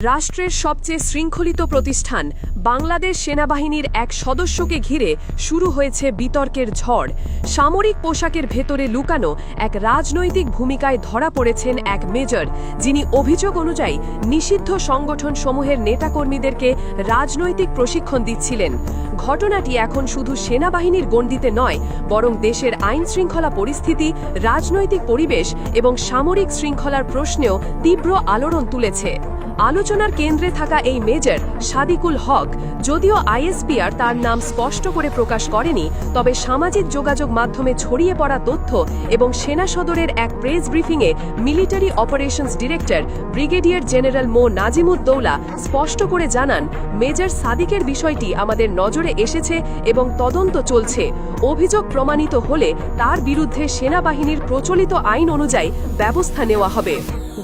রাষ্ট্রের সবচেয়ে শৃঙ্খলিত প্রতিষ্ঠান বাংলাদেশ সেনাবাহিনীর এক সদস্যকে ঘিরে শুরু হয়েছে বিতর্কের ঝড়। সামরিক পোশাকের ভেতরে লুকানো এক রাজনৈতিক ভূমিকায় ধরা পড়েছেন এক মেজর, যিনি অভিযোগ অনুযায়ী নিষিদ্ধ সংগঠনসমূহের নেতাকর্মীদেরকে রাজনৈতিক প্রশিক্ষণ দিচ্ছিলেন। ঘটনাটি এখন শুধু সেনাবাহিনীর গণ্ডিতে নয়, বরং দেশের আইন শৃঙ্খলা পরিস্থিতি, রাজনৈতিক পরিবেশ এবং সামরিক শৃঙ্খলার প্রশ্নেও তীব্র আলোড়ন তুলেছে। আলোচনার কেন্দ্রে থাকা এই মেজর সাদিকুল হক, যদিও আইএসপিআর তার নাম স্পষ্ট করে প্রকাশ করেনি, তবে সামাজিক যোগাযোগ মাধ্যমে ছড়িয়ে পড়া তথ্য এবং সেনা সদরের এক প্রেস ব্রিফিংয়ে military operations director brigadier general Md Nazimuddoula স্পষ্ট করে জানান, মেজর সাদিকের বিষয়টি আমাদের নজরে এসেছে এবং তদন্ত চলছে। অভিযোগ প্রমাণিত হলে তার বিরুদ্ধে সেনাবাহিনীর প্রচলিত আইন অনুযায়ী ব্যবস্থা নেওয়া হবে।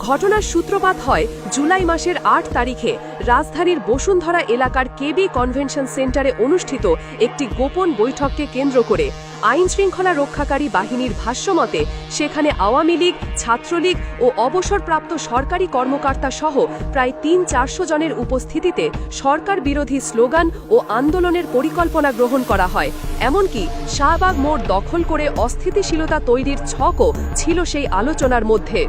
ঘটনার সূত্রপাত হয় জুলাই মাসের ৮ তারিখে রাজধানীর বসুন্ধরা এলাকার কেবি কনভেনশন সেন্টারে অনুষ্ঠিত একটি গোপন বৈঠককে কেন্দ্র করে। আইন শৃঙ্খলা রক্ষাকারী বাহিনীর ভাষ্যমতে সেখানে আওয়ামী লীগ, ছাত্রলীগ ও অবসরপ্রাপ্ত সরকারি কর্মকর্তা সহ প্রায় ৩০০-৪০০ জনের উপস্থিতিতে সরকার বিরোধী স্লোগান ও আন্দোলনের পরিকল্পনা গ্রহণ করা হয়। এমনকি শাহবাগ মোড় দখল করে অস্থিতিশীলতা তৈরির ছকও ছিল সেই আলোচনার মধ্যে।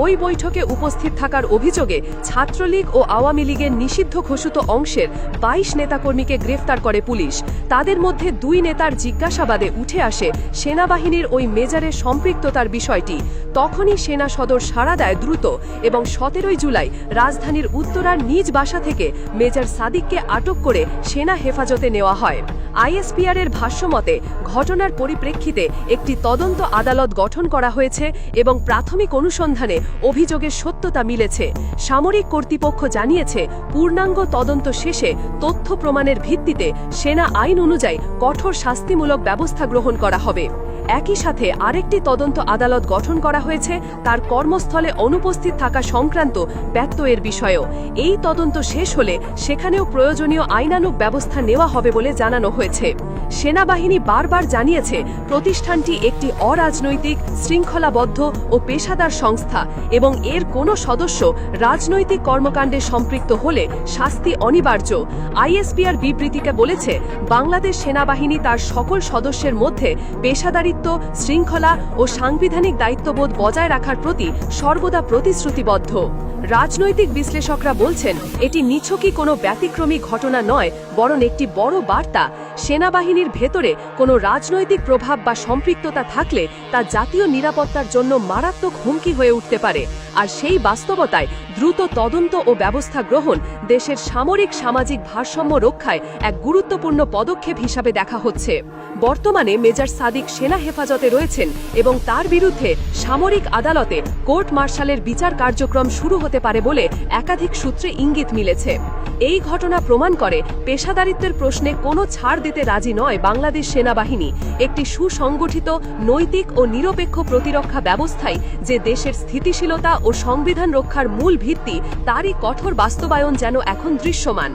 ওই বৈঠকে উপস্থিত থাকার অভিযোগে ছাত্রলীগ ও আওয়ামী লীগের নিষিদ্ধ ঘোষিত অংশের ২২ নেতাকর্মীকে গ্রেফতার করে পুলিশ। তাদের মধ্যে ২ নেতার জিজ্ঞাসাবাদে উঠে আসে সেনাবাহিনীর ওই মেজরের সম্পৃক্ততার বিষয়টি। তখনই সেনা সদর সাড়া দেয় দ্রুত এবং ১৭ জুলাই রাজধানীর উত্তরার নিজ বাসা থেকে মেজর সাদিককে আটক করে সেনা হেফাজতে নেওয়া হয়। আইএসপিআর এর ভাষ্যমতে ঘটনার পরিপ্রেক্ষিতে একটি তদন্ত আদালত গঠন করা হয়েছে এবং প্রাথমিক অনুসন্ধানে অভিযোগের সত্যতা মিলেছে। সামরিক কর্তৃপক্ষ জানিয়েছে, পূর্ণাঙ্গ তদন্ত শেষে তথ্য প্রমাণের ভিত্তিতে সেনা আইন অনুযায়ী কঠোর শাস্তিমূলক ব্যবস্থা গ্রহণ করা হবে। একই সাথে আরেকটি তদন্ত আদালত গঠন করা হয়েছে তার কর্মস্থলে অনুপস্থিত থাকা সংক্রান্ত ব্যত্যয়ের বিষয়েও। এই তদন্ত শেষ হলে সেখানেও প্রয়োজনীয় আইনানুগ ব্যবস্থা নেওয়া হবে বলে জানানো হয়েছে। সেনাবাহিনী বারবার জানিয়েছে, প্রতিষ্ঠানটি একটি অরাজনৈতিক, শৃঙ্খলাবদ্ধ ও পেশাদার সংস্থা এবং এর কোনো সদস্য রাজনৈতিক কর্মকাণ্ডে সম্পৃক্ত হলে শাস্তি অনিবার্য। আইএসপিআর বিবৃতিতে বলেছে, বাংলাদেশ সেনাবাহিনী তার সকল সদস্যের মধ্যে পেশাদারিত্ব, শৃঙ্খলা ও সাংবিধানিক দায়িত্ববোধ বজায় রাখার প্রতি সর্বদা প্রতিশ্রুতিবদ্ধ। রাজনৈতিক বিশ্লেষকরা বলছেন, এটি নিছকই কোনো ব্যতিক্রমী ঘটনা নয়, বরং একটি বড় বার্তা। সেনাবাহিনীর ভেতরে কোনো রাজনৈতিক প্রভাব বা সম্পৃক্ততা থাকলে তা জাতীয় নিরাপত্তার জন্য মারাত্মক হুমকি হয়ে উঠতে পারে। আর সেই বাস্তবতায় দ্রুত তদন্ত ও ব্যবস্থা গ্রহণ দেশের সামরিক সামাজিক ভারসাম্য রক্ষায় এক গুরুত্বপূর্ণ পদক্ষেপ হিসাবে দেখা হচ্ছে। বর্তমানে মেজর সাদিক সেনা হেফাজতে রয়েছেন এবং তার বিরুদ্ধে সামরিক আদালতে কোর্ট মার্শালের বিচার কার্যক্রম শুরু হতে পারে বলে একাধিক সূত্রে ইঙ্গিত মিলেছে। এই ঘটনা প্রমাণ করে, পেশাদারিত্বের প্রশ্নে কোনো ছাড় দিতে রাজি নয় বাংলাদেশ সেনাবাহিনী। একটি সুসংগঠিত, নৈতিক ও নিরপেক্ষ প্রতিরক্ষা ব্যবস্থাই যে দেশের স্থিতিশীলতা ও সংবিধান রক্ষার মূল ভিত্তি, তারই কঠোর বাস্তবায়ন যেন এখন দৃশ্যমান।